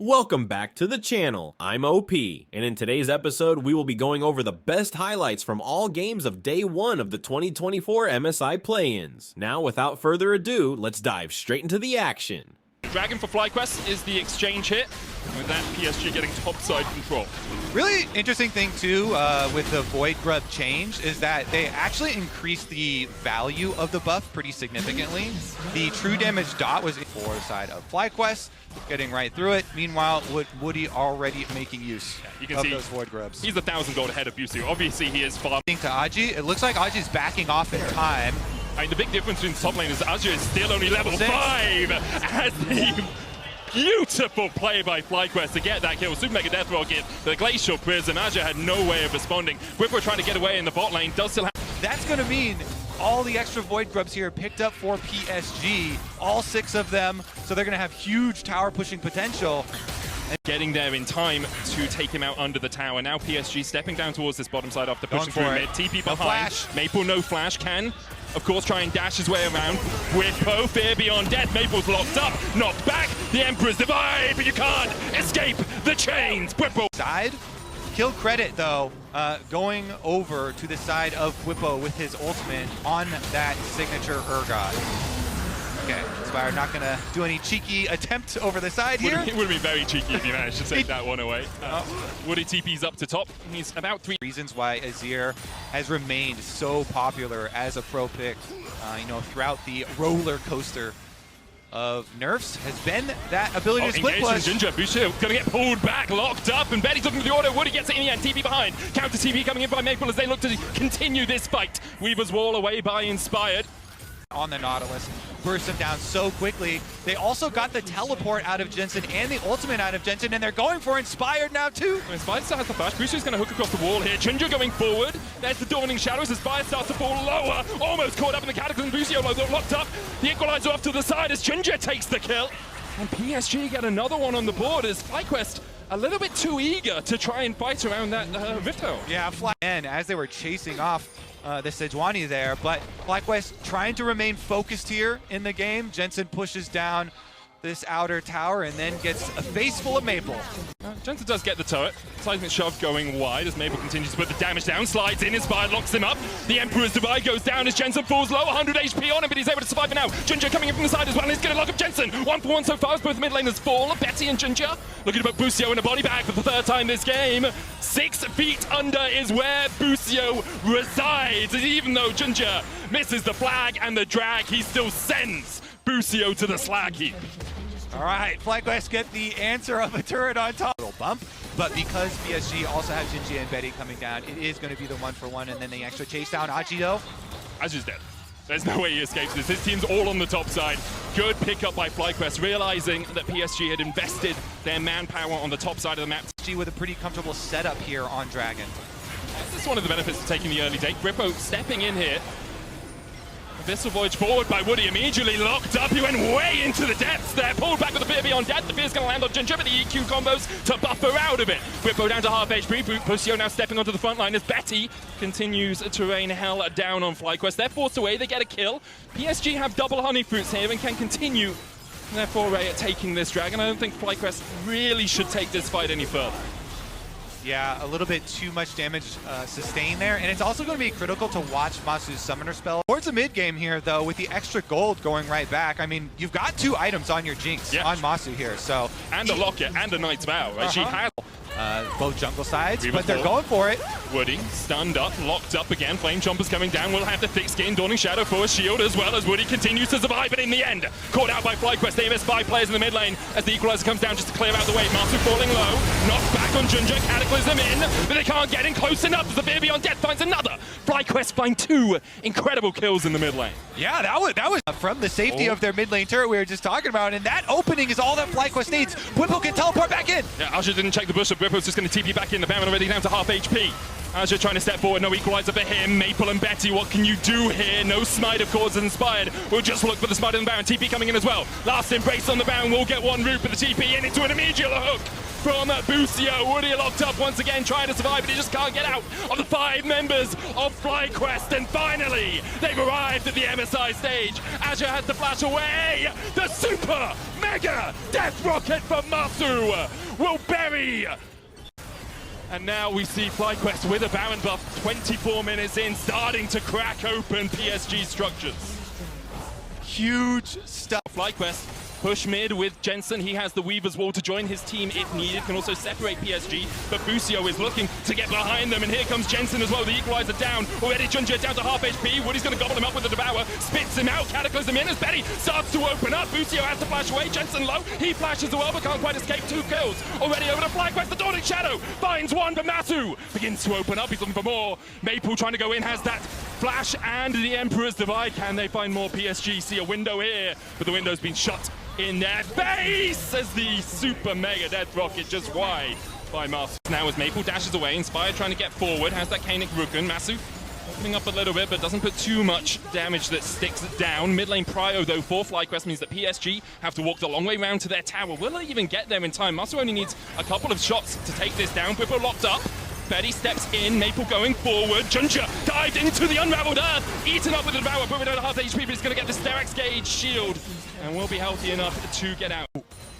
Welcome back to the channel. I'm OP, and in today's episode, we will be going over the best highlights from all games of day one of the 2024 MSI Play-Ins. Now, without further ado, let's dive straight into the action. Dragon for FlyQuest is the exchange hit, with that PSG getting topside control. Really interesting thing too with the Void Grub change is that they actually increased the value of the buff pretty significantly. The true damage dot was for the side of FlyQuest, getting right through it. Meanwhile, Woody already making use of those Void Grubs. He's 1,000 gold ahead of Busio. Obviously, he is far. To Aji, it looks like Aji's backing off in time. I mean, the big difference between top lane is Azure is still only level 5 as the beautiful play by FlyQuest to get that kill. Super Mega Death Rocket, the Glacial Prison. Azure had no way of responding. Whipper trying to get away in the bot lane, does still have... That's going to mean all the extra Void Grubs here picked up for PSG, all 6 of them, so they're going to have huge tower pushing potential. Getting there in time to take him out under the tower. Now PSG stepping down towards this bottom side after pushing through mid. TP behind. Maple no flash. Can, of course, try and dash his way around. Whippo, fear beyond death. Maple's locked up, knocked back. The Emperor's divide, but you can't escape the chains. Whippo. Side. Kill credit, though, going over to the side of Whippo with his ultimate on that signature Urgot. Okay, Inspire not going to do any cheeky attempt over the side here. It would be very cheeky if he managed to take that one away. Woody TP's up to top. He's about 3 reasons why Azir has remained so popular as a pro pick, throughout the roller coaster of nerfs has been that ability to split push. Ginger, Busio gonna get pulled back, locked up, and Betty's looking for the auto. Woody gets it in the end. TP behind. Counter TP coming in by Maple as they look to continue this fight. Weaver's wall away by Inspired. On the Nautilus, burst them down so quickly. They also got the teleport out of Jensen and the ultimate out of Jensen, and they're going for Inspired now too. Inspired still has the flash. Busio's going to hook across the wall here. Ginger going forward. There's the Dawning Shadows. Inspired starts to fall lower. Almost caught up in the Cataclysm. Busio locked up. The Equalizer off to the side as Ginger takes the kill. And PSG get another one on the board as FlyQuest a little bit too eager to try and fight around that Rift Hole. Yeah, and as they were chasing off the Sejuani there, but FlyQuest trying to remain focused here in the game. Jensen pushes down this outer tower and then gets a face full of Maple. Jensen does get the turret. Seismic shove going wide as Maple continues to put the damage down. Slides in, Inspired locks him up. The Emperor's Divide goes down as Jensen falls low. 100 HP on him, but he's able to survive for now. Ginger coming in from the side as well. He's going to lock up Jensen. 1-for-1 so far as both mid laners fall. Betty and Ginger looking to put Busio in a body bag for the 3rd time this game. 6 feet under is where Busio resides. And even though Ginger misses the flag and the drag, he still sends Busio to the slag heap. All right, FlyQuest get the answer of a turret on top. Little bump, but because PSG also have Jinji and Betty coming down, it is going to be the 1-for-1, and then they actually chase down Aji though. Aji's dead. There's no way he escapes this. His team's all on the top side. Good pickup by FlyQuest, realizing that PSG had invested their manpower on the top side of the map. PSG with a pretty comfortable setup here on Dragon. This is one of the benefits of taking the early take. Grippo stepping in here. Abyssal Voyage forward by Woody, immediately locked up. He went way into the depths there. Pulled back with the fear beyond death. The fear's going to land on Ginger, but the EQ combos to buffer out of it. Grippo down to half HP. Busio now stepping onto the front line as Betty continues to rain hell down on FlyQuest. They're forced away. They get a kill. PSG have double honey fruits here and can continue their foray at taking this dragon. I don't think FlyQuest really should take this fight any further. Yeah, a little bit too much damage sustained there, and it's also going to be critical to watch Masu's summoner spell. Towards the mid game here, though, with the extra gold going right back, I mean, you've got 2 items on your Jinx on Masu here, so... And a Locket and a Knight's Vow, right? She has... both jungle sides, but they're going for it. Woody, stunned up, locked up again. Flame Chompers coming down. Will have the thick skin. Dawning Shadow for a shield as well as Woody continues to survive. But in the end, caught out by FlyQuest. They miss 5 players in the mid lane as the Equalizer comes down just to clear out the way. Masu falling low. Knocked back on Ginger. Cataclysm in. But they can't get in close enough as the Fear Beyond Death finds another. FlyQuest find 2 incredible kills in the mid lane. Yeah, that was from the safety of their mid lane turret we were just talking about. And that opening is all that FlyQuest needs. Whippo can teleport back in. Yeah, Azure didn't check the bush. Whippo's just going to TP back in. The Baron already down to half HP. Azure trying to step forward, no Equalizer for him. Maple and Betty, what can you do here? No Smite, of course, Inspired. We'll just look for the Smite on the Baron. TP coming in as well. Last Embrace on the Baron will get 1 root, but the TP in into an immediate hook. from Busio. Woody locked up once again, trying to survive, but he just can't get out of the 5 members of FlyQuest. And finally, they've arrived at the MSI stage. Azure has to flash away. The super mega death rocket from Masu will bury. And now we see FlyQuest with a Baron buff 24 minutes in, starting to crack open PSG structures. Huge stuff. FlyQuest push mid with Jensen. He has the Weaver's Wall to join his team if needed. Can also separate PSG, but Busio is looking to get behind them. And here comes Jensen as well. The equalizer down. Already Junjie down to half HP. Woody's going to gobble him up with the Devour. Spits him out. Cataclysm in as Betty starts to open up. Busio has to flash away. Jensen low. He flashes as well, but can't quite escape. 2 kills. Already over to FlyQuest. The Dawning Shadow finds one, but Masu begins to open up. He's looking for more. Maple trying to go in. Has that flash and the Emperor's Divide. Can they find more? PSG see a window here, but the window's been shut in their face as the super mega death rocket just wide by Masu. Now as Maple dashes away, Inspired trying to get forward, has that Kainic Rukun. Masu opening up a little bit, but doesn't put too much damage that sticks down. Mid lane prio though for FlyQuest means that PSG have to walk the long way round to their tower. Will they even get there in time? Masu only needs a couple of shots to take this down. Bwippo locked up. Betty steps in, Maple going forward. Junjie dived into the unraveled earth, eaten up with the Devour, put it at half HP, but he's going to get the Sterex Gauge shield and will be healthy enough to get out.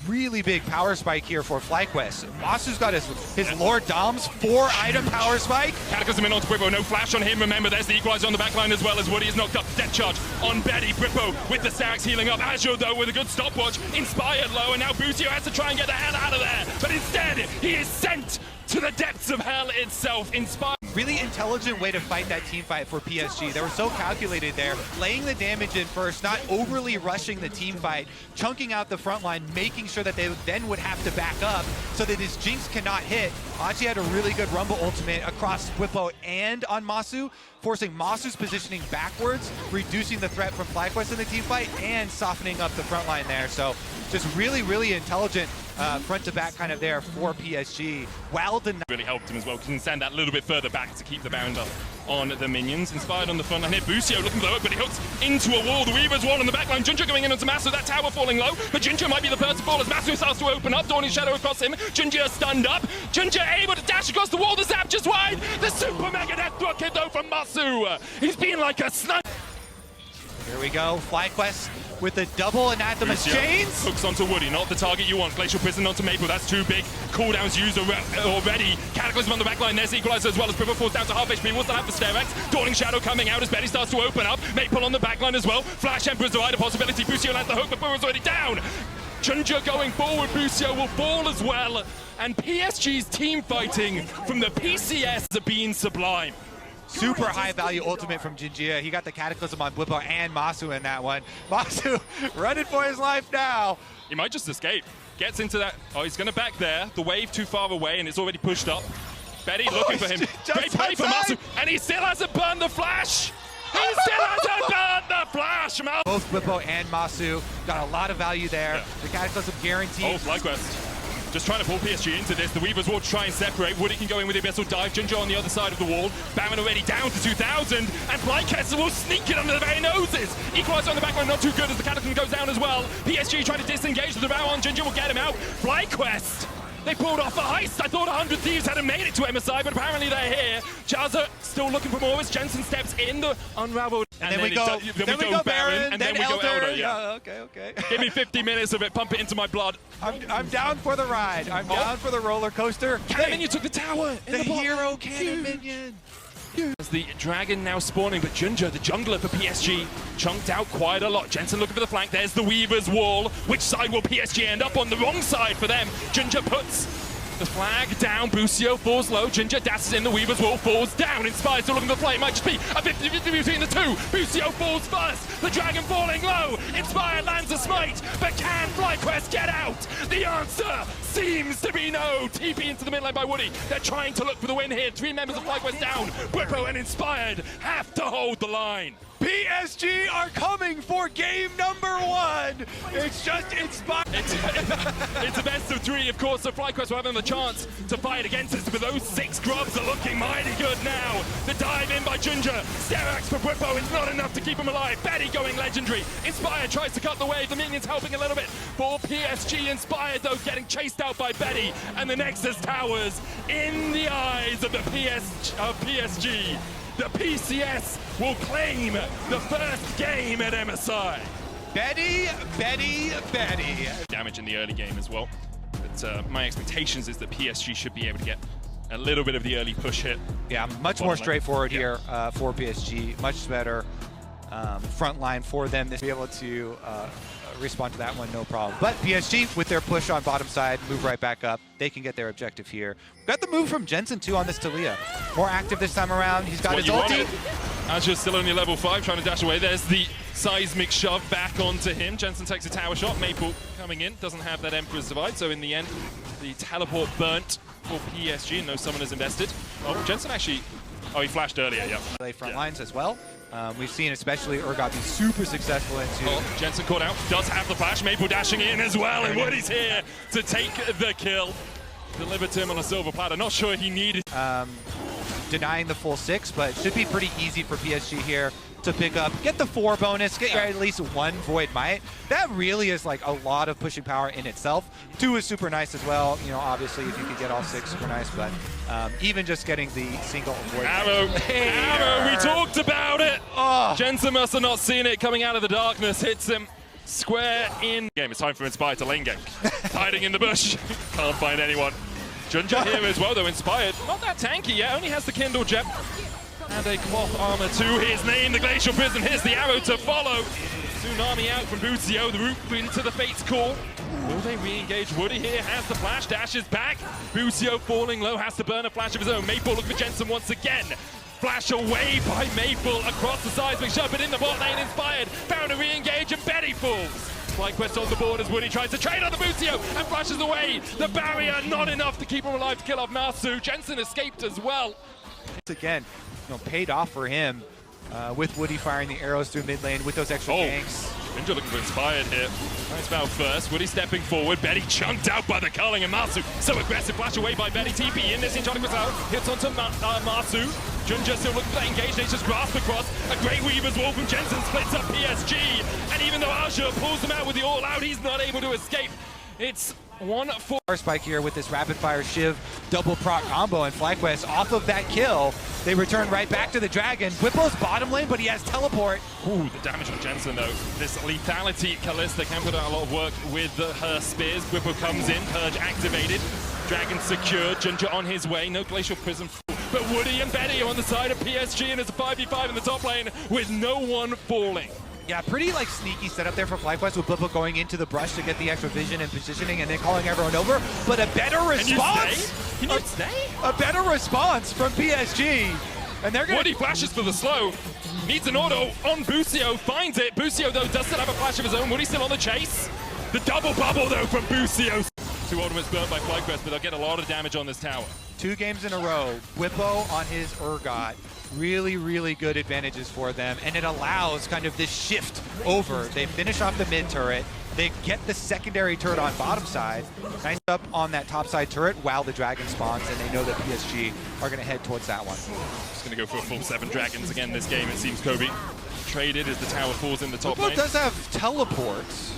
Really big power spike here for FlyQuest. Masu's got his Lord Dom's 4-item power spike. Cataclysm in onto Bwippo, no flash on him. Remember, there's the equalizer on the backline as well as Woody is knocked up. Death charge on Betty. Bwippo with the Sterex healing up. Azure though with a good stopwatch. Inspired low, and now Busio has to try and get the hell out of there. But instead, he is sent to the depths of hell itself. Inspired. Really intelligent way to fight that team fight for PSG. They were so calculated there, laying the damage in first, not overly rushing the team fight, chunking out the front line, making sure that they then would have to back up so that his Jinx cannot hit. Achi had a really good Rumble ultimate across Bwippo and on Masu, forcing Masu's positioning backwards, reducing the threat from FlyQuest in the team fight, and softening up the front line there. So just really, really intelligent front to back kind of there for PSG. Well done. Really helped him as well. Can stand that a little bit further back to keep the Baron up on the minions. Inspired on the front line here. Busio looking for the hook, but he hooks into a wall. The Weaver's Wall on the back line. Junjie going in onto Masu. That tower falling low, but Junjie might be the first to fall as Masu starts to open up. Dawning Shadow across him. Junjie is stunned up. Junjie able to dash across the wall. The zap just wide. The super mega death rocket though from Masu. He's been like a sniper. Here we go. FlyQuest with the double anathemas chains. Hooks onto Woody, not the target you want. Glacial Prison onto Maple, that's too big. Cooldowns used already. Cataclysm on the backline, there's the equalizer as well as Bwippo falls down to half HP. Will still have the Sterex. Dawning Shadow coming out as Betty starts to open up. Maple on the backline as well. Flash Emperor's Divide, a possibility. Busio lands the hook, but Bwippo's already down. Junjie going forward, Busio will fall as well. And PSG's team fighting from the PCS are being sublime. Super high value ultimate from Junjie. He got the Cataclysm on Bwippo and Masu in that one. Masu running for his life now. He might just escape. Gets into that. Oh, he's going to back there. The wave too far away and it's already pushed up. Betty looking for him. Great play for Masu. And he still hasn't burned the flash. He still hasn't burned the flash. Both Bwippo and Masu got a lot of value there. Yeah. The Cataclysm guaranteed. Oh, FlyQuest. Just trying to pull PSG into this. The Weaver's Wall to try and separate. Woody can go in with the Abyssal Dive. Junjie on the other side of the wall. Baron already down to 2,000. And FlyQuest will sneak it under the very noses. Equalizer on the backline, not too good as the Cataclysm goes down as well. PSG trying to disengage the Devour on Junjie will get him out. FlyQuest. They pulled off a heist. I thought 100 Thieves hadn't made it to MSI, but apparently they're here. Jazza still looking for more as Jensen steps in the unraveled. And then we go Baron, and then we go Elder. Yeah. Okay. Give me 50 minutes of it. Pump it into my blood. I'm down for the ride. I'm down for the roller coaster. Cannon Minion took the tower. The hero Cannon Minion. As the Dragon now spawning, but Junjie, the jungler for PSG, chunked out quite a lot. Jensen looking for the flank. There's the Weaver's Wall. Which side will PSG end up on? The wrong side for them. Junjie puts the flag down. Busio falls low. Junjie dashes in. The Weaver's Wall falls down. Inspired still looking for the play. It might just be a 50-50 between the two. Busio falls first. The Dragon falling low. Inspired lands a smite. But can FlyQuest get out? The answer seems to be no. TP into the mid lane by Woody. They're trying to look for the win here. 3 members of FlyQuest down. Bwippo and Inspired have to hold the line. PSG are coming for game number 1. It's just inspiring. It's a best of 3, of course, so FlyQuest will have the chance to fight against us, but those 6 grubs are looking mighty good now. The dive in by Ginger, Sterax for Whippo, it's not enough to keep him alive. Betty going legendary. Inspired tries to cut the wave, the minions helping a little bit. For PSG, Inspired though getting chased out by Betty, and the Nexus towers in the eyes of the PSG. The PCS will claim the first game at MSI. Betty. Damage in the early game as well. But my expectations is that PSG should be able to get a little bit of the early push hit. Yeah, much more straightforward here for PSG. Much better front line for them to be able to respond to that one, no problem. But PSG, with their push on bottom side, move right back up. They can get their objective here. Got the move from Jensen, too, on this Talia. More active this time around. He's got his ulti. Azure's still only level 5, trying to dash away. There's the seismic shove back onto him. Jensen takes a tower shot. Maple coming in, doesn't have that Emperor's Divide, so in the end, the teleport burnt for PSG, and no summoners invested. Oh, Jensen actually... Oh, he flashed earlier, yeah. Play front lines as well. We've seen especially Urgot be super successful into... Oh, Jensen caught out, does have the flash, Maple dashing in as well, and Woody's here to take the kill. Delivered to him on a silver platter, not sure he needed... denying the full 6, but it should be pretty easy for PSG here to pick up, get the 4 bonus, get at least 1 Void Might. That really is like a lot of pushing power in itself. 2 is super nice as well. You know, obviously if you could get all 6, super nice, but even just getting the single Void Arrow, Arrow, we talked about it! Oh. Jensen must have not seen it coming out of the darkness, hits him square in. Game, it's time for Inspired to lane gank. Hiding in the bush, can't find anyone. Junja here as well, though. Inspired, not that tanky yet, only has the Kindle Gem. And a cloth armor to his name, the Glacial Prison. Here's the arrow to follow. Tsunami out from Bucio, the route into the Fate's Call. Will they re-engage? Woody here has the flash, dashes back. Bucio falling low, has to burn a flash of his own. Maple looking for Jensen once again. Flash away by Maple across the seismic shove, but in the bot lane, Inspired found a re-engage and Betty falls. FlyQuest on the board as Woody tries to trade on the Bucio and flashes away. The barrier, not enough to keep him alive to kill off Nasu. Jensen escaped as well. Again, you know, paid off for him with Woody firing the arrows through mid lane with those extra ganks. Ninja looking for Inspired here. Nice foul first. Woody stepping forward. Betty chunked out by the culling and Masu. So aggressive. Flash away by Betty. TP in this. Trying to out. Hits onto Masu. Junja still looking for that engage. Nature's grasp across. A great Weaver's Wall from Jensen splits up PSG. And even though Azure pulls him out with the all out, he's not able to escape. It's 1-4. Spike here with this rapid fire Shiv double proc combo, and FlyQuest off of that kill, they return right back to the Dragon. Whipple's bottom lane, but he has teleport. Ooh, the damage on Jensen though. This lethality Kalista can put out a lot of work with her spears. Whipple comes in, Purge activated. Dragon secured, Ginger on his way, no Glacial Prism. But Woody and Betty are on the side of PSG, and it's a 5v5 in the top lane with no one falling. Yeah, pretty like sneaky setup there for FlyQuest with Blippo going into the brush to get the extra vision and positioning and then calling everyone over. But a better response! Can you stay? A better response from PSG. And they're gonna... Woody flashes for the slow. Needs an auto on Bucio, finds it. Bucio though does still have a flash of his own. Woody's still on the chase. The double bubble though from Bucio. 2 ultimates burnt by FlyQuest, but they'll get a lot of damage on this tower. 2 games in a row. Whippo on his Urgot. Really good advantages for them, and it allows kind of this shift over. They finish off the mid turret, they get the secondary turret on bottom side, nice up on that top side turret while the dragon spawns, and they know that PSG are going to head towards that one. Just going to go for a full 7 dragons again this game, it seems. Kobe traded as the tower falls in the top lane. Does have teleports.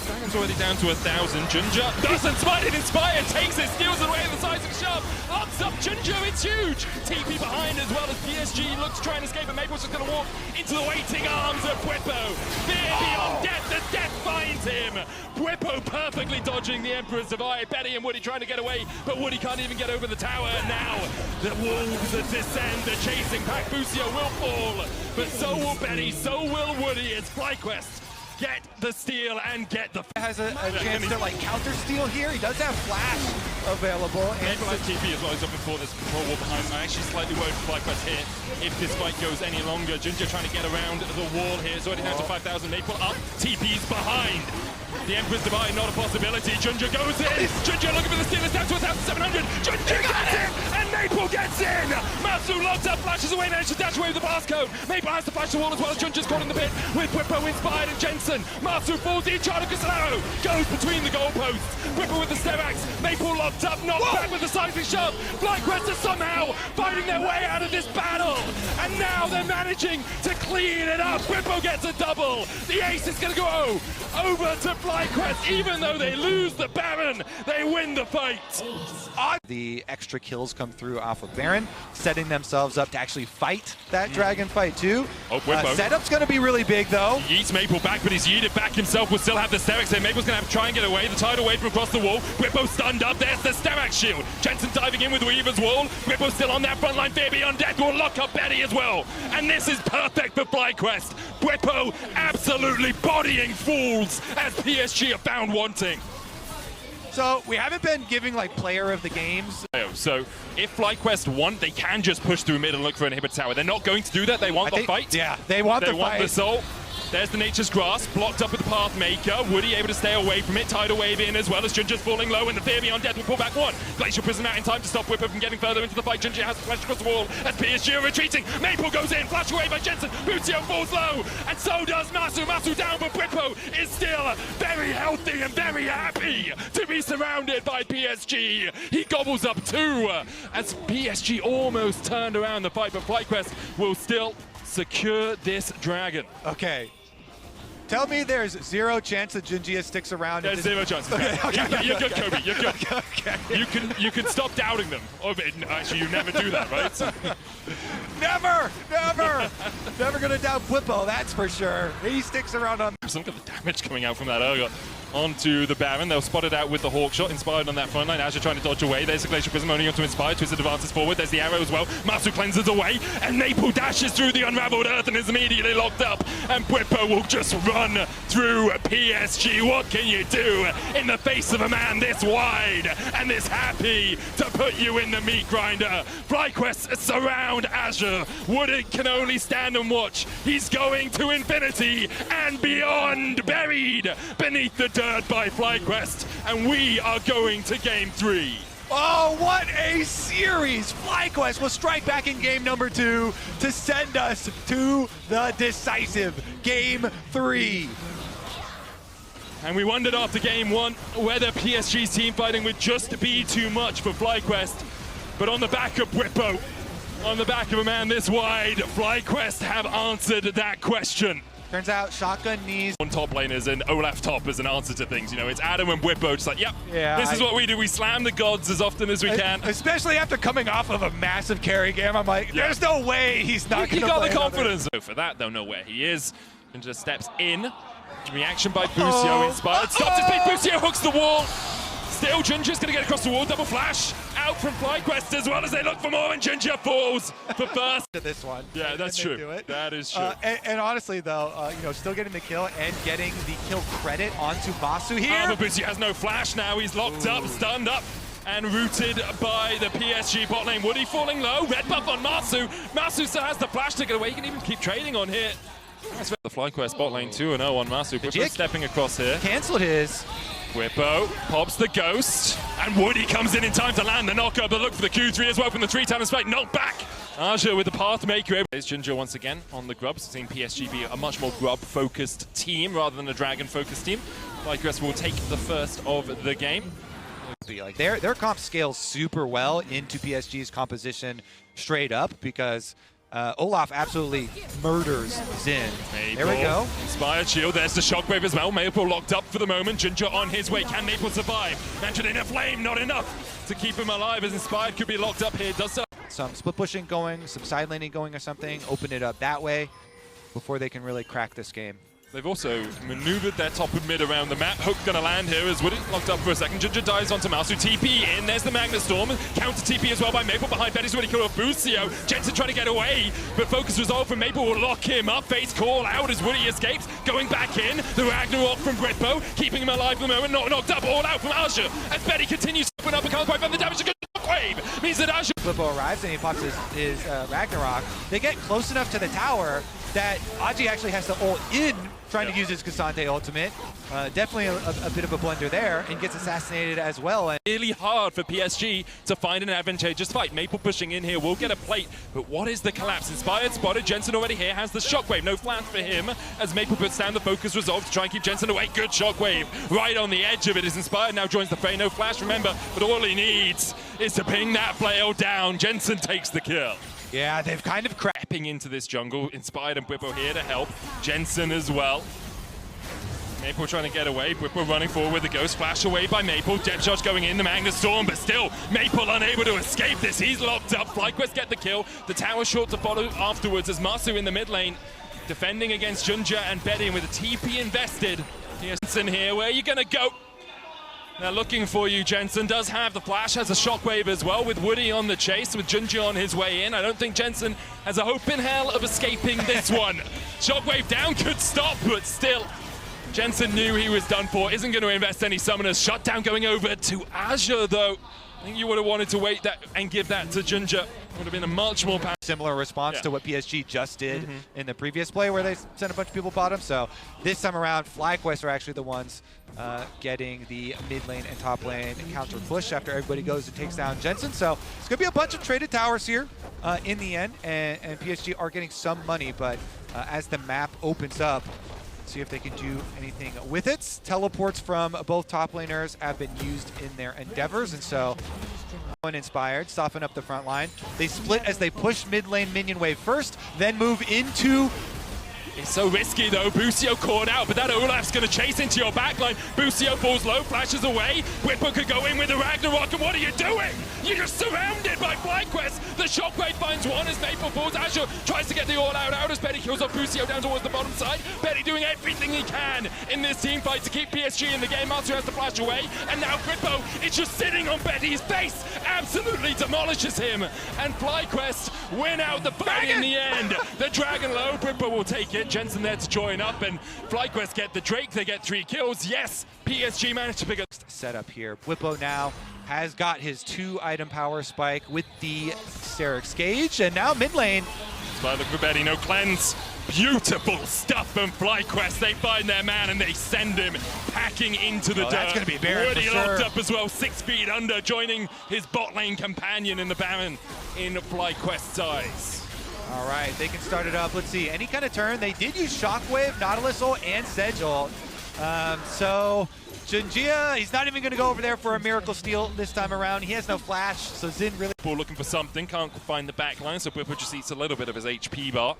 Dragon's already down to 1,000. Junja doesn't smite it. Inspired takes it, steals it away in the seismic shove. Locks up Junja, it's huge. TP behind as well as PSG looks to try and escape, and Maple's just going to walk into the waiting arms of Whippo. Fear beyond death, the death finds him. Whippo perfectly dodging the Emperor's Divide. Betty and Woody trying to get away, but Woody can't even get over the tower. Now the wolves descend, the chasing pack. Bucio will fall, but so will Betty, so will Woody. It's FlyQuest. Get the steal and get the... Has a chance to like counter steal here. He does have flash available. And like TP as well. He's looking for this pro wall behind him. I'm actually slightly worried for FlyQuest here if this fight goes any longer. Ginger trying to get around the wall here. It's already down to 5,000. Maple up. TP's behind. The Emperor's Divide, not a possibility. Ginger goes in. Ginger looking for the steal. It's down to 1,700. Ginger got it! And Maple gets in! Masu locked up, flashes away, manages to dash away with the passcode. Maple has to flash the wall as well as Junja's caught in the pit with Whippo inspired and Jensen. Masu falls in, Charlie Castellano goes between the goalposts. Whippo with the Stevax, Maple locked up, knocked back with the seismic shove. FlyQuest are somehow finding their way out of this battle, and now they're managing to clean it up. Whippo gets a double. The ace is going to go over to FlyQuest. Even though they lose the Baron, they win the fight. The extra kills come through off of Baron, setting themselves up to actually fight that dragon fight too. Setup's going to be really big though. He eats Maple back, but he's yeeted back himself. Will still have the Stevax there. Maple's going to have to try and get away. The tidal wave from across the wall. Whippo stunned up. There's the Stevax shield. Jensen diving in with Weaver's wall. Whippo still on that front line. Fear Beyond Death will lock up Betty as well. And this is perfect for FlyQuest. Whippo absolutely bodying fools as PSG are found wanting. So we haven't been giving like player of the games. So if FlyQuest want, they can just push through mid and look for an inhibitor tower. They're not going to do that. They want the fight. Yeah, they want the fight. They want the soul. There's the Nature's Grasp, blocked up with the Pathmaker. Woody able to stay away from it. Tidal Wave in as well as Junja's falling low, and the Fear Beyond Death will pull back one. Glacial Prism out in time to stop Whippo from getting further into the fight. Junja has to flash across the wall as PSG are retreating. Maple goes in, flash away by Jensen. Butio falls low, and so does Masu. Masu down, but Whippo is still very healthy and very happy to be surrounded by PSG. He gobbles up two as PSG almost turned around the fight, but FlyQuest will still secure this dragon. Okay. Tell me there's zero chance that Jinjia sticks around. There's zero chance. Okay. You're good, Kobe. You're good. Okay. You can stop doubting them. Oh, actually, you never do that, right? So. Never gonna doubt Whippo, that's for sure. He sticks around on. Look at the damage coming out from that Urgot onto the Baron. They'll spot it out with the Hawk Shot, inspired on that front line. Azure trying to dodge away. There's the Glacial Prism only onto Inspired. Twisted advances forward. There's the arrow as well. Masu cleanses away, and Maple dashes through the unraveled earth and is immediately locked up. And Whippo will just run through PSG. What can you do in the face of a man this wide and this happy to put you in the meat grinder? FlyQuest surround Azure. Woody can only stand and watch. He's going to infinity and beyond, buried beneath the dirt by FlyQuest, and we are going to game 3. Oh, what a series! FlyQuest will strike back in game number 2 to send us to the decisive game 3. And we wondered after game 1 whether PSG's team fighting would just be too much for FlyQuest, but on the back of Whippo, on the back of a man this wide, FlyQuest have answered that question. Turns out shotgun knees. On top laners and Olaf top as an answer to things. You know, it's Adam and Whippo just like, yep, this is what we do. We slam the gods as often as we can. Especially after coming off of a massive carry game. I'm like, there's no way he's not going to play. He got the confidence. For that, they'll know where he is. And just steps in. Reaction by Butio, inspired. Stops his speed. Butio hooks the wall. Still, Junja's going to get across the wall. Double flash out from FlyQuest as well as they look for more, and Junja falls for first. To this one. Yeah, that's true. That is true. And honestly, though, you know, still getting the kill and getting the kill credit onto Masu here. But Butio has no flash now. He's locked up, stunned up, and rooted by the PSG bot lane. Woody falling low. Red buff on Masu. Masu still has the flash to get away. He can even keep trading on here. That's the FlyQuest bot lane 2-0 on Masu. Whippo stepping across here. Canceled his. Whippo pops the ghost, and Woody comes in time to land the knockup. But look for the Q3 as well from the 3-talon spike. Knocked back. Azure with the Pathmaker. There's Jinja once again on the grubs. Seeing PSG be a much more grub-focused team rather than a dragon-focused team. FlyQuest will take the first of the game. Like their comp scales super well into PSG's composition straight up because Olaf absolutely murders Xin. There we go. Inspired shield. There's the shockwave as well. Maple locked up for the moment. Jinja on his way. Can Maple survive? Angelina Flame, not enough to keep him alive as Inspired could be locked up here. Does so. Some split pushing going, some side laning going or something. Open it up that way before they can really crack this game. They've also maneuvered their top and mid around the map. Hook gonna land here as Woody locked up for a second. Jinja dives onto Masu. TP in. There's the Magnet Storm. Counter TP as well by Maple behind Betty's Woody killed off Butio. Jensen trying to get away, but focus resolve from Maple will lock him up. Face call out as Woody escapes. Going back in. The Ragnarok from Whippo, keeping him alive for the moment. Not knocked up. All out from Azure as Betty continues to open up and can't quite find the damage. A good shockwave TPs at Azure. Flippo arrives and he pops his Ragnarok. They get close enough to the tower that Aji actually has to ult in, trying to use his Cassante ultimate. Definitely a bit of a blunder there, and gets assassinated as well. And Really hard for PSG to find an advantageous fight. Maple pushing in here will get a plate, but what is the collapse? Inspired spotted, Jensen already here has the Shockwave. No flash for him as Maple puts down the focus resolve to try and keep Jensen away. Good Shockwave right on the edge of it as Inspired now joins the fray. No flash, remember, but all he needs is to ping that flail down. Jensen takes the kill. yeah, they've kind of Creeping into this jungle, Inspired and Bwippo here to help. Jensen as well. Maple trying to get away, Bwippo running forward with the Ghost, flash away by Maple, depth charge going in, the Magnus Storm, but still, Maple unable to escape this, he's locked up, FlyQuest get the kill, the tower short to follow afterwards as Masu in the mid lane, defending against Junja and Betty with a TP invested. Jensen here, where are you gonna go? They're looking for you, Jensen does have the flash, has a Shockwave as well, with Woody on the chase, with Junja on his way in. I don't think Jensen has a hope in hell of escaping this one. Shockwave down could stop, but still, Jensen knew he was done for, isn't going to invest any summoners. Shutdown going over to Azure, though. I think you would have wanted to wait that and give that to Junja. Would have been a much more similar response to what PSG just did in the previous play where they sent a bunch of people bottom. So this time around, FlyQuest are actually the ones getting the mid lane and top lane counter push after everybody goes and takes down Jensen. So it's going to be a bunch of traded towers here in the end, and PSG are getting some money, but as the map opens up, see if they can do anything with it. Teleports from both top laners have been used in their endeavors, and so Inspired soften up the front line. They split as they push mid lane minion wave first, then move into. It's so risky though, Busio caught out, but that Olaf's going to chase into your backline. Busio falls low, flashes away. Bwippo could go in with the Ragnarok, and what are you doing? You're just surrounded by FlyQuest. The Shockwave finds one as Maple falls. Azure tries to get the all-out out as Betty kills off Busio down towards the bottom side. Betty doing everything he can in this team fight to keep PSG in the game. Master has to flash away, and now Bwippo is just sitting on Betty's face. Absolutely demolishes him, and FlyQuest win out the fight in the end. The Dragon low, Bwippo will take it. Jensen there to join up, and FlyQuest get the Drake. They get 3 kills. Yes, PSG managed to pick up. Setup here. Bwippo now has got his 2-item power spike with the Serix Gauge, and now mid lane. Look for Betty, no cleanse. Beautiful stuff from FlyQuest. They find their man and they send him packing into the dirt. That's going to be Baron Woody for locked sure. up as well, 6 feet under, joining his bot lane companion in the Baron in FlyQuest's eyes. All right, they can start it up. Let's see, any kind of turn. They did use Shockwave, Nautilus ult, and Sedge ult. So Junjia, he's not even going to go over there for a Miracle Steal this time around. He has no flash, so Xin really... Looking for something, can't find the back line, so Bwippo just eats a little bit of his HP bar.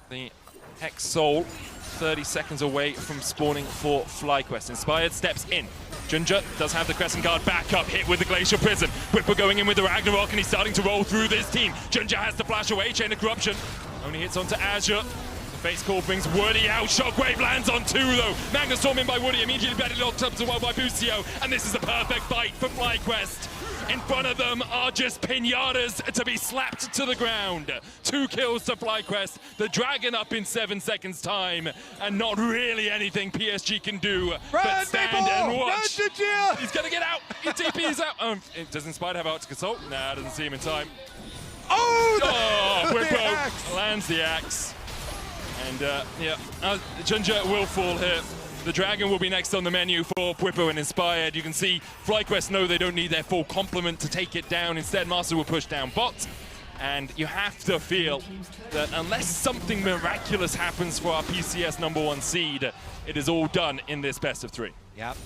The Hex Soul, 30 seconds away from spawning for FlyQuest. Inspired steps in. Junja does have the Crescent Guard back up, hit with the Glacial Prison. Bwippo going in with the Ragnarok, and he's starting to roll through this team. Junja has to flash away, Chain of Corruption. Only hits onto Azure. The Face Call brings Woody out. Shockwave lands on 2 though. Magnus Storm in by Woody, immediately better locked up as well by Busio. And this is the perfect fight for FlyQuest. In front of them are just pinatas to be slapped to the ground. 2 kills to FlyQuest. The Dragon up in 7 seconds time. And not really anything PSG can do but stand and watch. He's going to get out. His TP is out. Does Inspired have out to consult? Nah, doesn't see him in time. Bwippo lands the axe. And Junja will fall here. The Dragon will be next on the menu for Bwippo and Inspired. You can see FlyQuest know they don't need their full complement to take it down. Instead, Master will push down bot. And you have to feel that unless something miraculous happens for our PCS #1 seed, it is all done in this best of 3. Yep.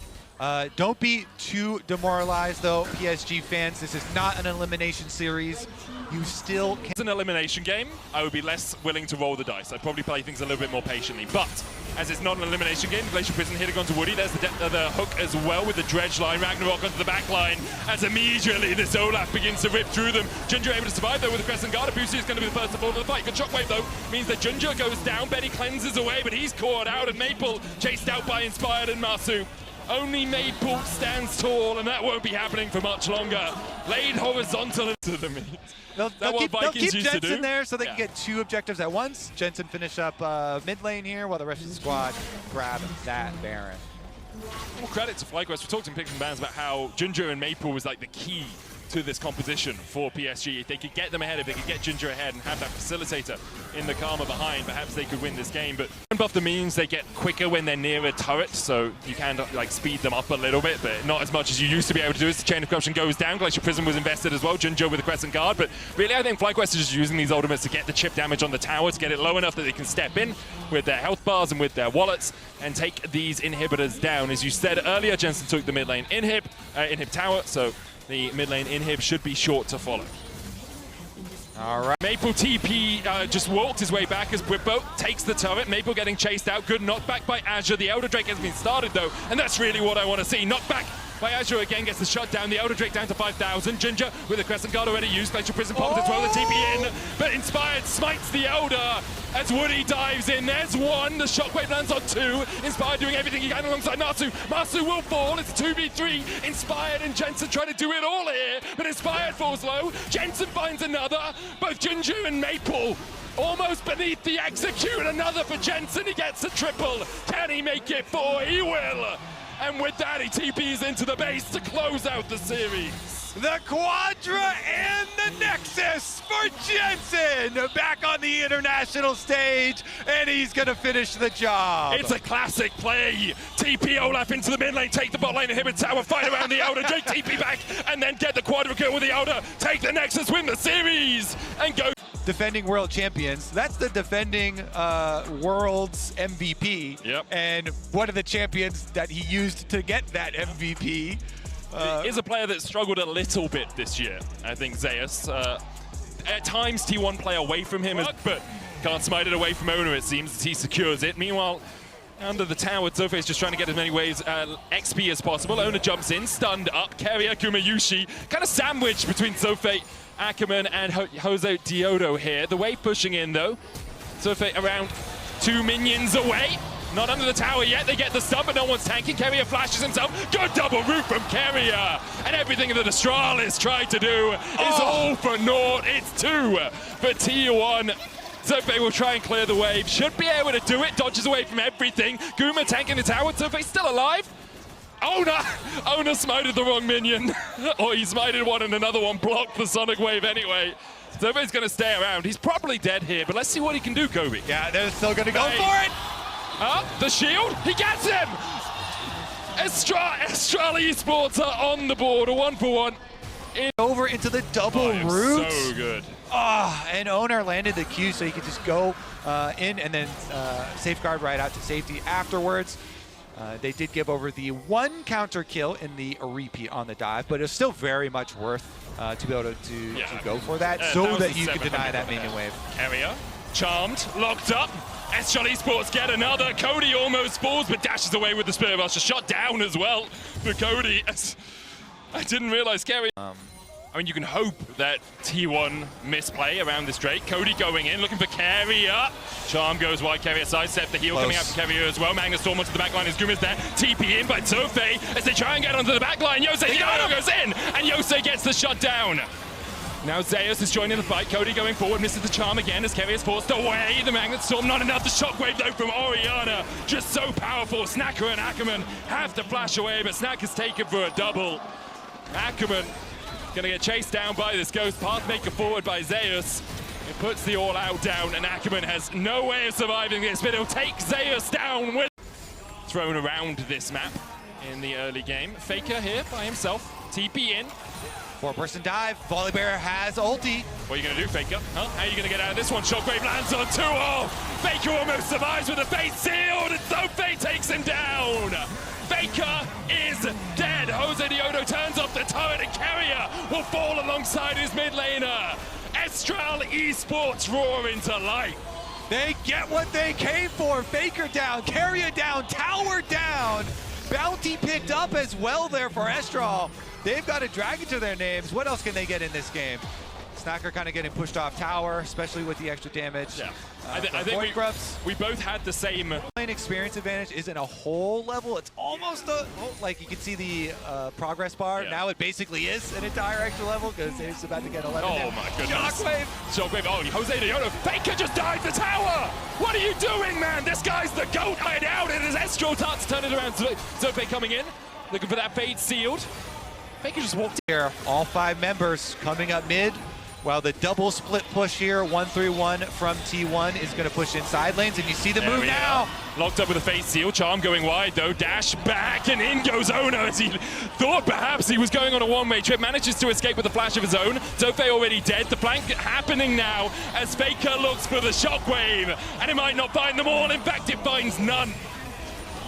Don't be too demoralized, though, PSG fans. This is not an elimination series. You still can. It's an elimination game. I would be less willing to roll the dice. I'd probably play things a little bit more patiently. But as it's not an elimination game, Glacial Prison hit onto Woody. There's the hook as well with the dredge line. Ragnarok onto the back line as immediately this Olaf begins to rip through them. Junja able to survive though with the Crescent Guard. Abusi is going to be the first to fall to the fight. Good Shockwave though means that Junja goes down. Betty cleanses away, but he's caught out, and Maple chased out by Inspired and Masu. Only Maple stands tall, and that won't be happening for much longer. Laid horizontal into the meat. They'll keep Jensen there so they can get 2 objectives at once. Jensen finish up mid lane here while the rest of the squad grab that Baron. More credit to FlyQuest. We talked in Picks and Bans about how Junja and Maple was like the key to this composition for PSG. If they could get them ahead, if they could get Ginger ahead and have that facilitator in the Karma behind, perhaps they could win this game. But buff the means they get quicker when they're near a turret, so you can like speed them up a little bit, but not as much as you used to be able to do as the Chain of Corruption goes down. Glacial Prism was invested as well, Ginger with a Crescent Guard, but really I think FlyQuest is just using these ultimates to get the chip damage on the tower, to get it low enough that they can step in with their health bars and with their wallets and take these inhibitors down. As you said earlier, Jensen took the mid lane inhib tower, so the mid lane inhib should be short to follow. All right. Maple TP just walked his way back as Whippo takes the turret. Maple getting chased out. Good knockback by Azure. The Elder Drake has been started though, and that's really what I want to see. Knockback by Azure again gets the shot down. The Elder Drake down to 5,000. Ginger with a Crescent Guard already used. Glacial Prison popped as well. The TP in, but Inspired smites the Elder as Woody dives in. There's one. The Shockwave lands on two. Inspired doing everything he can alongside Nasu. Masu will fall. It's a 2v3. Inspired and Jensen trying to do it all here, but Inspired falls low. Jensen finds another. Both Ginger and Maple almost beneath the execute. Another for Jensen. He gets a triple. Can he make it four? He will. And with that, he TPs into the base to close out the series. The Quadra and the Nexus for Jensen back on the international stage, and he's going to finish the job. It's a classic play. TP Olaf into the mid lane, take the bot lane, inhibit tower, fight around the Elder, Drake TP back, and then get the Quadra kill with the Elder, take the Nexus, win the series, and go. Defending world champions, that's the defending world's MVP. Yep. And one of the champions that he used to get that MVP. Is a player that struggled a little bit this year, I think, Zeus. At times, T1 play away from him, but can't smite it away from Owner, it seems, as he secures it. Meanwhile, under the tower, Zofei is just trying to get as many waves XP as possible. Owner jumps in, stunned up. Carrier Kumayushi, kind of sandwiched between Zofei, Ackerman, and Jose Diodo here. The wave pushing in, though. Zofei around 2 minions away. Not under the tower yet, they get the stun, but no one's tanking. Carrier flashes himself, good double root from Carrier. And everything that Astralis tried to do is all for naught. It's 2 for T1. Zofei will try and clear the wave, should be able to do it, dodges away from everything. Guma tanking the tower, Zofei still alive. Owner smited the wrong minion. Or he smited one and another one blocked the Sonic Wave anyway. Zofei's gonna stay around. He's probably dead here, but let's see what he can do, Kobe. Yeah, they're still gonna go for it. The shield, he gets him! Estral Esports are on the board, a 1-for-1. Over into the double root. So good. And Owner landed the Q so he could just go in and then safeguard right out to safety afterwards. They did give over the 1 counter kill in the repeat on the dive, but it was still very much worth to be able to go for that so that you can deny that minion wave. Carrier, charmed, locked up. Estral Esports get another. Cody almost falls, but dashes away with the Spirit Rusher. Shot down as well for Cody. I didn't realize Carrier. I mean, you can hope that T1 misplay around this Drake. Cody going in, looking for Carrier. Charm goes wide, Carrier sidestep. The heal coming out for Carrier as well. Magna Storm onto the backline as Guma's there. TP in by Zofei as they try and get onto the backline. Yosei Diodo goes in, and Yosei gets the shot down. Now Zeus is joining the fight. Cody going forward, misses the charm again as Carrier's forced away. The Magnet Storm, not enough. The shockwave though from Oriana, just so powerful. Snacker and Ackerman have to flash away, but Snacker's taken for a double. Ackerman gonna get chased down by this Ghost. Pathmaker forward by Zeus. It puts the all out down, and Ackerman has no way of surviving this, but he'll take Zeus down with thrown around this map in the early game. Faker here by himself. TP in. 4-person dive. Volibear has ulti. What are you going to do, Faker? Huh? How are you going to get out of this one? Shockwave lands on 2-0. Faker almost survives with a face sealed, and Zofei takes him down. Faker is dead. Jose Diodo turns off the turret, and Carrier will fall alongside his mid laner. Estral Esports roar into life. They get what they came for. Faker down, Carrier down, tower down. Bounty picked up as well there for Estral. They've got a dragon to their names. What else can they get in this game? Snacker kind of getting pushed off tower, especially with the extra damage. Yeah. I think we both had the same. Playing experience advantage isn't a whole level. It's almost a, like you can see the progress bar. Yeah. Now it basically is an entire extra level because it's about to get 11 Oh now. my goodness. Shockwave. Shockwave, oh, Jose Diodo. Faker just dives the tower. What are you doing, man? This guy's the GOAT. I doubt it as Estral starts to turn it around. Zofei coming in, looking for that fade sealed. Faker just walked Here, all 5 members coming up mid. While the double split push here, 1-3-1 from T1 is going to push inside lanes, and you see the There move we now. are. Locked up with a face seal. Charm going wide though. Dash back and in goes Ono as he thought perhaps he was going on a one-way trip. Manages to escape with a flash of his own. Zofe already dead. The flank happening now as Faker looks for the shockwave. And it might not find them all. In fact, it finds none.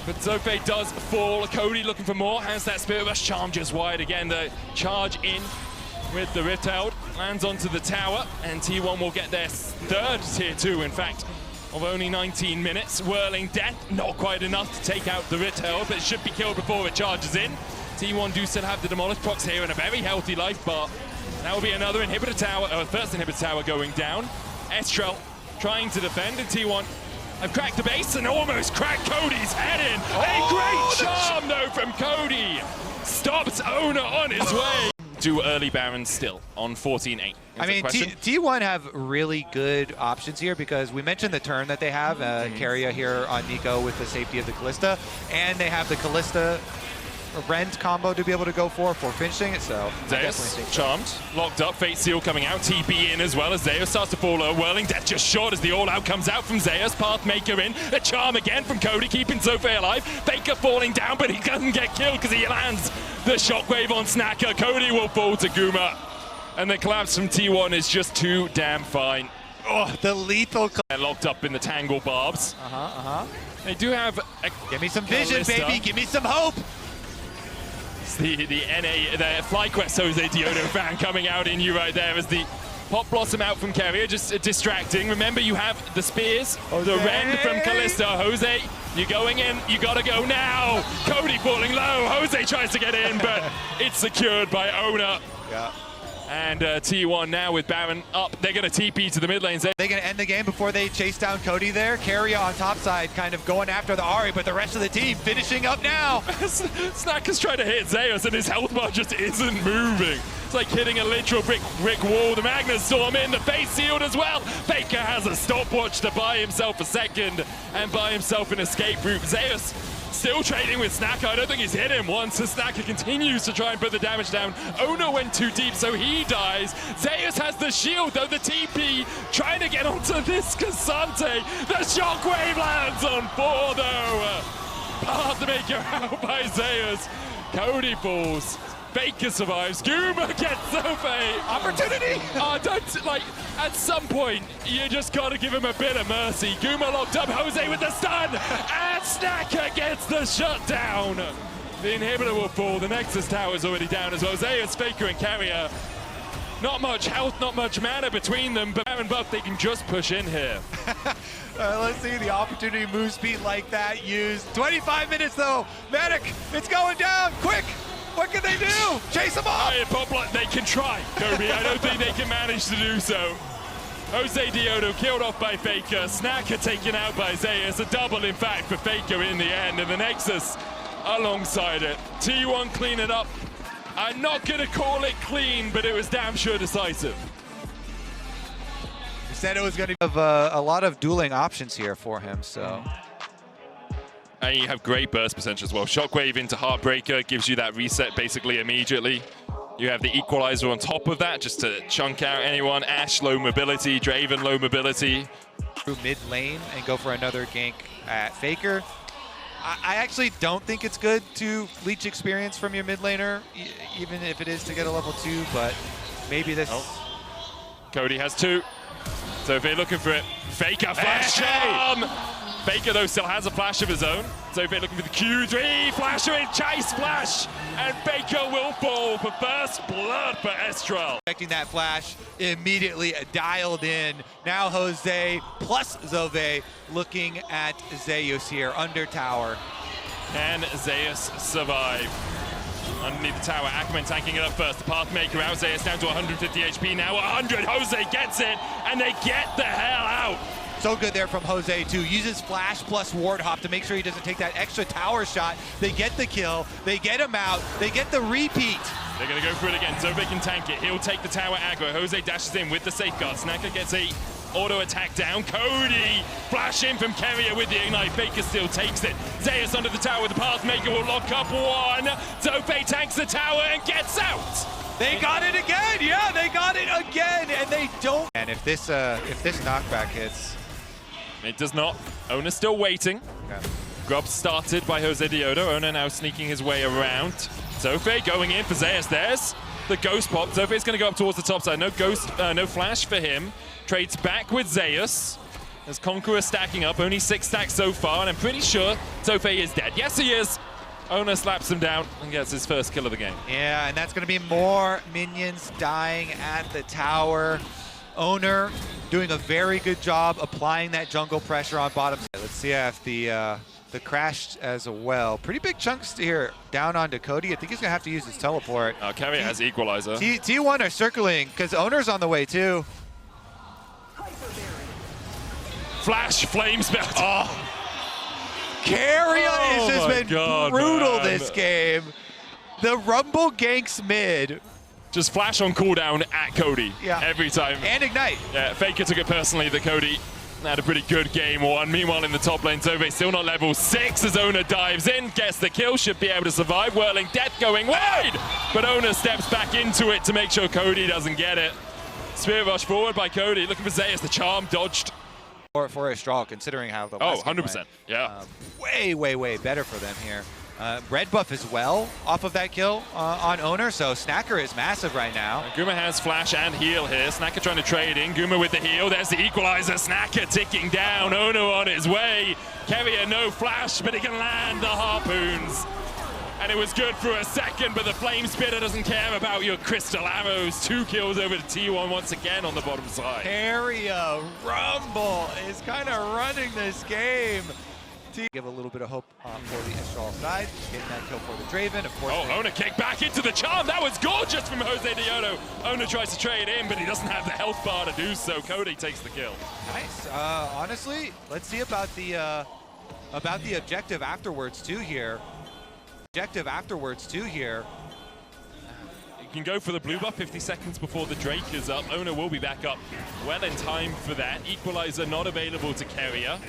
But Zofe does fall. Cody looking for more. Has that Spirit Rush. Charm just wide again. The charge in with the Rift Herald. Lands onto the tower. And T1 will get their third tier 2, in fact, of only 19 minutes. Whirling Death, not quite enough to take out the Rift Herald, but it should be killed before it charges in. T1 do still have the Demolish procs here and a very healthy life bar. That will be another inhibitor tower, or first inhibitor tower going down. Estral trying to defend, and T1 have cracked the base and almost cracked Cody's head in. A great charm though from Cody. Stops Ona on his way. Do early Barons still on 14-8. I mean, T1 have really good options here because we mentioned the turn that they have, Carrier here on Nico with the safety of the Callista, and they have the Callista Rend combo to be able to go for finishing it, so Zeus charmed, locked up, Fate Seal coming out, TP in as well as Zeus starts to fall low. Whirling Death just short as the all-out comes out from Zeus. Pathmaker in, a charm again from Cody, keeping Zofe alive. Faker falling down, but he doesn't get killed because he lands the shockwave on Snacker. Cody will fall to Guma, and the collapse from T1 is just too damn fine. Oh, the lethal. They're locked up in the tangle barbs. They do have a Give me some vision, Callista. baby. Give me some hope. The FlyQuest Jose Diodo fan coming out in you right there as the Pop Blossom out from Carrier, just distracting. Remember, you have the spears, the Rend from Callista. Jose, you're going in, you gotta go now. Cody falling low, Jose tries to get in, but it's secured by Ona. Yeah. And T1 now with Baron up, they're gonna TP to the mid lanes. They're gonna end the game before they chase down Cody there. Carrier on top side kind of going after the Ahri, but the rest of the team finishing up now. Snacker's trying to hit Zeus and his health bar just isn't moving. It's like hitting a literal brick wall. The Magnus Storm in, the face sealed as well. Faker has a stopwatch to buy himself a second and buy himself an escape route. Zeus still trading with Snacker. I don't think he's hit him once. As Snacker continues to try and put the damage down. Ono went too deep, so he dies. Zeus has the shield, though. The TP trying to get onto this Cassante. The shockwave lands on 4, though. Pathmaker out by Zeus. Cody falls. Faker survives. Guma gets Zofe. Opportunity. At some point, you just got to give him a bit of mercy. Guma locked up, Jose with the stun, and Snacker gets the shutdown. The inhibitor will fall. The Nexus tower is already down as well. Zeus, Faker, and Carrier. Not much health, not much mana between them, but Baron Buff, they can just push in here. Let's see the opportunity move speed like that used. 25 minutes though. Medic, it's going down. Quick. What can they do? Chase them off! They can try, Kobe. I don't think they can manage to do so. Jose Diodo killed off by Faker. Snacker taken out by Zeus. A double, in fact, for Faker in the end. And the Nexus alongside it. T1 clean it up. I'm not going to call it clean, but it was damn sure decisive. He said it was going to have a lot of dueling options here for him, so... And you have great burst potential as well. Shockwave into Heartbreaker gives you that reset basically immediately. You have the Equalizer on top of that just to chunk out anyone. Ashe low mobility, Draven low mobility. Through mid lane and go for another gank at Faker. I actually don't think it's good to leech experience from your mid laner, even if it is to get a level 2, but maybe this... Cody has 2. So if they're looking for it, Faker flash charm! Faker, though, still has a flash of his own. So they're looking for the Q3, flasher in, chase, flash, and Faker will fall for first blood for Estral. Expecting that flash, immediately dialed in. Now Jose plus Zove looking at Zeus here, under tower. Can Zeus survive? Underneath the tower, Ackerman tanking it up first. The Pathmaker out, Zeus down to 150 HP now, 100, Jose gets it, and they get the hell out. So good there from Jose too. Uses flash plus ward hop to make sure he doesn't take that extra tower shot. They get the kill, they get him out, they get the repeat. They're gonna go for it again. Zove can tank it. He'll take the tower aggro. Jose dashes in with the safeguard. Snacker gets a Auto attack down. Cody flash in from Keria with the ignite. Faker still takes it. Zeus under the tower with the Pathmaker will lock up one. Zofe tanks the tower and gets out. They got it again. Yeah, they got it again, and they don't. And if this knockback hits, it does not. Ona's still waiting. okay. Grub started by Jose Diodo. Ona now sneaking his way around. Zofe going in for Zeus. There's the ghost pop. Zofe's going to go up towards the top side. No ghost, no flash for him. Trades back with Zeus. As Conqueror stacking up. Only 6 stacks so far, and I'm pretty sure Zofe is dead. Yes, he is. Ona slaps him down and gets his first kill of the game. Yeah, and that's going to be more minions dying at the tower. Owner doing a very good job applying that jungle pressure on bottom. Let's see if the crashed as well. Pretty big chunks here down onto Cody. I think he's going to have to use his teleport. Keria has equalizer. T1 are circling because Owner's on the way too. Flash, flame spell. Oh. Keria has just been brutal this game. The Rumble ganks mid. Just flash on cooldown at Cody every time. And ignite. Yeah, Faker took it personally that Cody had a pretty good game one. Meanwhile, in the top lane, Zofe still not level 6 as Ona dives in, gets the kill, should be able to survive. Whirling Death going wide, but Ona steps back into it to make sure Cody doesn't get it. Spirit rush forward by Cody, looking for Zeus. The charm dodged. For Estral, considering how the last 100%, went. yeah. Way better for them here. Red buff as well off of that kill on Owner, so Snacker is massive right now. Guma has flash and heal here. Snacker trying to trade in. Guma with the heal. There's the equalizer. Snacker ticking down. Ono on his way. Keria no flash, but he can land the harpoons. And it was good for a second, but the Flame Spitter doesn't care about your crystal arrows. 2 kills over to T1 once again on the bottom side. Keria Rumble is kind of running this game. Give a little bit of hope for the Estral side. Getting that kill for the Draven, of course. Oh, Ona kicked back into the charm. That was gorgeous from Jose Diodo. Ona tries to trade in, but he doesn't have the health bar to do so. Cody takes the kill. Nice. Honestly, let's see about the objective afterwards too here. You can go for the blue buff 50 seconds before the Drake is up. Ona will be back up well in time for that. Equalizer not available to Keria.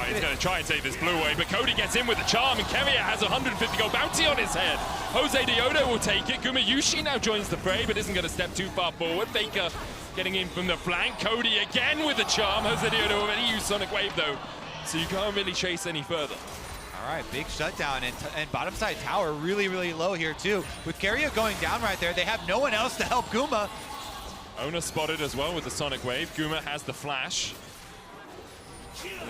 Oh, he's going to try and take this blue away, but Cody gets in with the charm, and Keria has a 150 gold bounty on his head. Jose Diodo will take it. Gumayushi now joins the fray, but isn't going to step too far forward. Faker getting in from the flank. Cody again with the charm. Jose Diodo already used Sonic Wave, though, so you can't really chase any further. All right, big shutdown, and bottom side tower really low here too. With Keria going down right there, they have no one else to help Guma. Ona spotted as well with the Sonic Wave. Guma has the flash.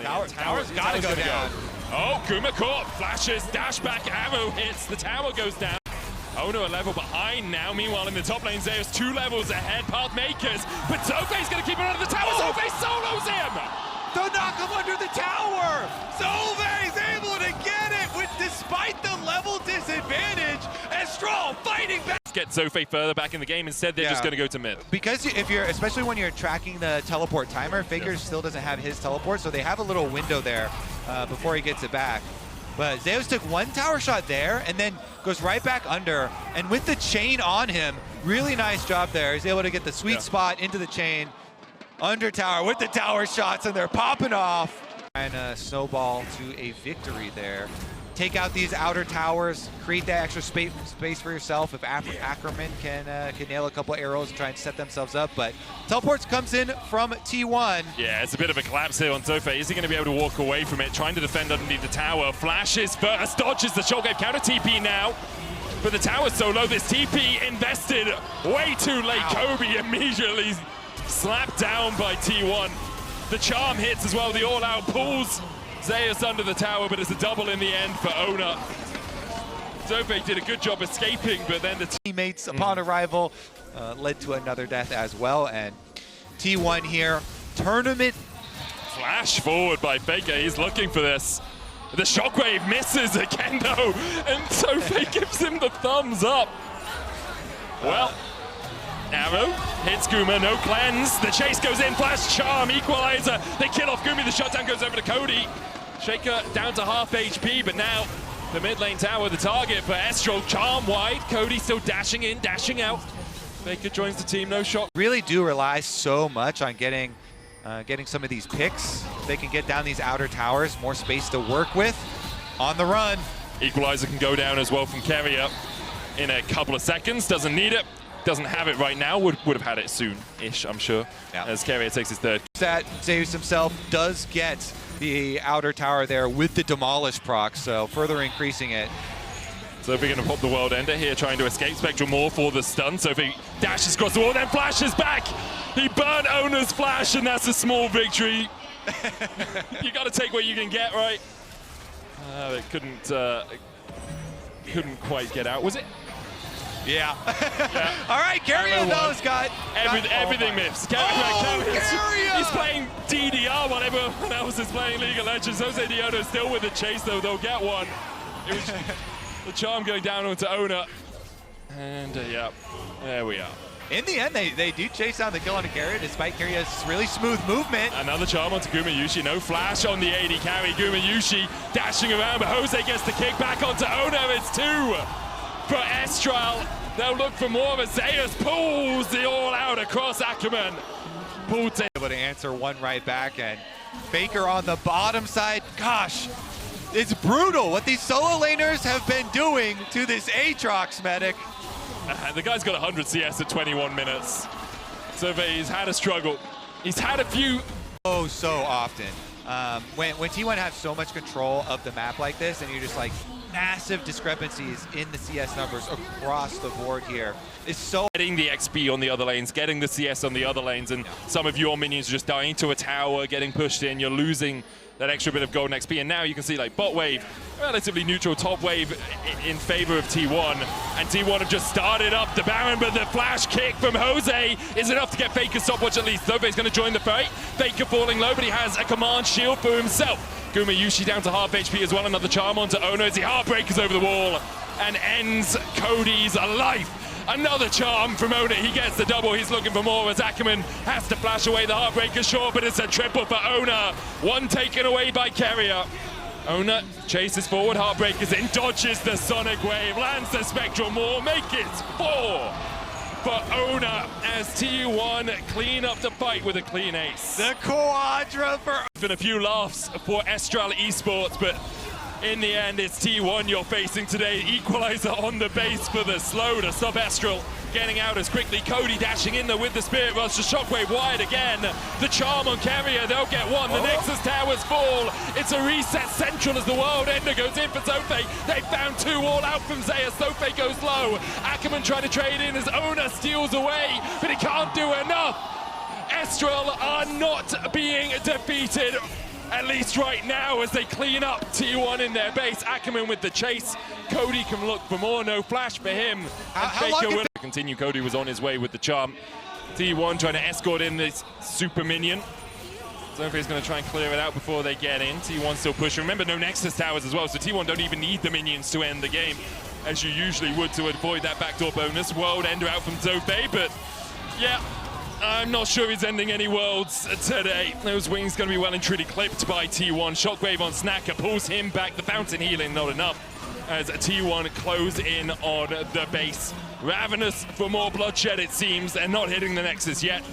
Tower's got to go down. Oh, Guma caught, flashes, dash back, arrow hits, the tower goes down. Ona a level behind now. Meanwhile, in the top lane, Zeus 2 levels ahead, Pathmakers, but Zofe's going to keep it under the tower. Zofe solos him! To knock him under the tower! Zofe's able to get it despite the level disadvantage. Estral fighting back. Get Zofe further back in the game. Instead, they're just going to go to mid. Because especially when you're tracking the teleport timer, Faker still doesn't have his teleport, so they have a little window there before he gets it back. But Zeus took 1 tower shot there and then goes right back under. And with the chain on him, really nice job there. He's able to get the sweet spot into the chain. Under tower with the tower shots, and they're popping off. And snowball to a victory there. Take out these outer towers, create that extra space for yourself if Ackerman can nail a couple arrows and try and set themselves up. But teleports comes in from T1. Yeah, it's a bit of a collapse here on Zofe. Is he going to be able to walk away from it? Trying to defend underneath the tower. Flashes first, dodges the shotgun counter TP now. But the tower's so low, this TP invested way too late. Kobe immediately slapped down by T1. The charm hits as well, the all-out pulls Zeus under the tower, but it's a double in the end for Ona. Zofe did a good job escaping, but then the teammates upon arrival led to another death as well. And T1 here, tournament. Flash forward by Faker, he's looking for this. The shockwave misses again though, and Zofe gives him the thumbs up. Well, arrow hits Guma, no cleanse. The chase goes in, flash, charm, equalizer. They kill off Gumi, the shutdown goes over to Cody. Shaker down to half HP, but now the mid lane tower, the target for Estral, charm wide. Cody still dashing in, dashing out. Faker joins the team, no shot. Really do rely so much on getting some of these picks. They can get down these outer towers, more space to work with. On the run. Equalizer can go down as well from Carrier in a couple of seconds. Doesn't need it. Doesn't have it right now. Would have had it soon-ish, I'm sure, as Carrier takes his third. That Zeus himself does get the outer tower there with the Demolish proc, so further increasing it. Sophie going to pop the World Ender here, trying to escape Spectral more for the stun. Sophie dashes across the wall, then flashes back. He burnt Owner's flash, and that's a small victory. You got to take what you can get, right? It couldn't quite get out, was it? Yeah. All right, Carrier though got everything missed. Carrier! He's playing DDR while everyone else is playing League of Legends. Jose Diodo still with the chase though. They'll get one. It was the charm going down onto Owner, and yeah, there we are. In the end, they do chase down the kill on Carrier despite Carrier's really smooth movement. Another charm onto Gumayushi. No flash on the AD carry. Gumayushi dashing around, but Jose gets the kick back onto Owner. It's 2 for Estral. They'll look for more, but Zeus pulls the all out across Ackerman. Able to answer one right back, and Faker on the bottom side. Gosh, it's brutal what these solo laners have been doing to this Aatrox medic. The guy's got 100 CS at 21 minutes. So he's had a struggle. He's had a few. Oh, so often. When T1 has so much control of the map like this, and you're just like massive discrepancies in the CS numbers across the board here, is so. Getting the XP on the other lanes, getting the CS on the other lanes, and some of your minions just dying to a tower, getting pushed in. You're losing that extra bit of golden XP, and now you can see like bot wave, relatively neutral, top wave in favor of T1, and T1 have just started up the Baron, but the flash kick from Jose is enough to get Faker's stopwatch at least. Sophie's going to join the fight. Faker falling low, but he has a command shield for himself. Gumayushi down to half HP as well, another charm onto Ono as he heartbreakers over the wall and ends Cody's life. Another charm from Ona, he gets the double, he's looking for more as Ackerman has to flash away the Heartbreaker, sure, but it's a triple for Ona. One taken away by Carrier. Ona chases forward, Heartbreaker's in, dodges the Sonic Wave, lands the Spectral Maw, make it 4 for Ona as T1 clean up the fight with a clean ace. The Quadra for... Been a few laughs for Estral Esports, but in the end, it's T1 you're facing today. Equalizer on the base for the slow to stop Estral getting out as quickly. Cody dashing in there with the Spirit Rush. The Shockwave wide again. The charm on Carrier, they'll get one. The Nexus towers fall. It's a reset central as the World Ender goes in for Sophie. They found 2 all out from Zeus. Sophie goes low. Ackerman trying to trade in as Ona steals away, but he can't do enough. Estral are not being defeated, at least right now, as they clean up T1 in their base. Ackerman with the chase. Cody can look for more. No flash for him. How long will continue. Cody was on his way with the charm. T1 trying to escort in this super minion. Sophie's going to try and clear it out before they get in. T1 still pushing. Remember, no Nexus towers as well, so T1 don't even need the minions to end the game, as you usually would, to avoid that backdoor bonus. World Ender out from Sophie, but yeah, I'm not sure he's ending any worlds today. Those wings going to be well and truly clipped by T1. Shockwave on Snacker pulls him back. The fountain healing not enough as T1 close in on the base. Ravenous for more bloodshed, it seems, and not hitting the Nexus yet.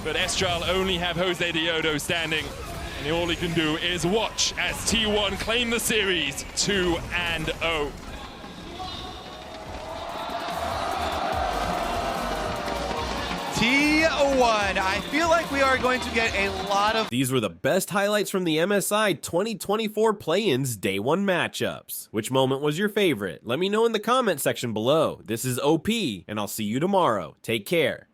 But Estral only have Jose Diodo standing, and all he can do is watch as T1 claim the series 2-0. T1, I feel like we are going to get a lot of... These were the best highlights from the MSI 2024 Play-Ins Day 1 matchups. Which moment was your favorite? Let me know in the comment section below. This is OP, and I'll see you tomorrow. Take care.